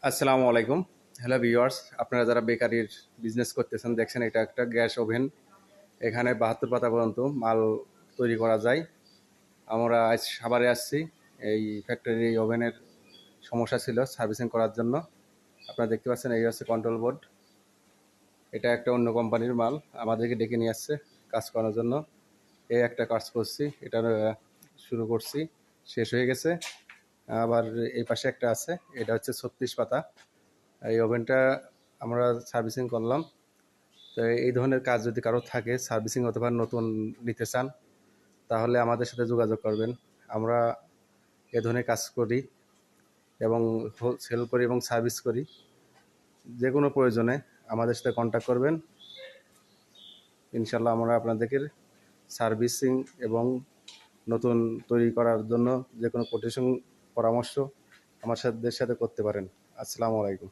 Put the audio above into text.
আসসালামু আলাইকুম। Hello viewers, আপনারা যারা বেকারির বিজনেস করতেছেন দেখছেন এটা একটা গ্যাস ওভেন। এখানে 72 পাতা পর্যন্ত মাল তৈরি করা যায়। আমরা আজ সাভারে আসছি। এই ফ্যাক্টরির এই ওভেনের সমস্যা ছিল সার্ভিসিং করার জন্য। আপনারা দেখতে পাচ্ছেন এই হচ্ছে কন্ট্রোল বোর্ড। এটা একটা অন্য কোম্পানির মাল, আমাদেরকে ডেকে নিয়ে আসছে কাজ করার জন্য। এই একটা কাজ করছি, এটা শুরু করছি, শেষ হয়ে গেছে। আবার এই পাশে একটা আছে, এটা হচ্ছে 36 পাতা। এই ওভেনটা আমরা সার্ভিসিং করলাম। তো এই ধরনের কাজ যদি কারো থাকে, সার্ভিসিং অথবা নতুন নিতে চান, তাহলে আমাদের সাথে যোগাযোগ করবেন। আমরা এ ধরনের কাজ করি এবং সেল করি এবং সার্ভিস করি। যে কোনো প্রয়োজনে আমাদের সাথে কন্ট্যাক্ট করবেন। ইনশাল্লাহ আমরা আপনাদেরকে সার্ভিসিং এবং নতুন তৈরি করার জন্য যে কোনো কোটেশন পরামর্শ আমার সাথে করতে পারেন। আসসালামু আলাইকুম।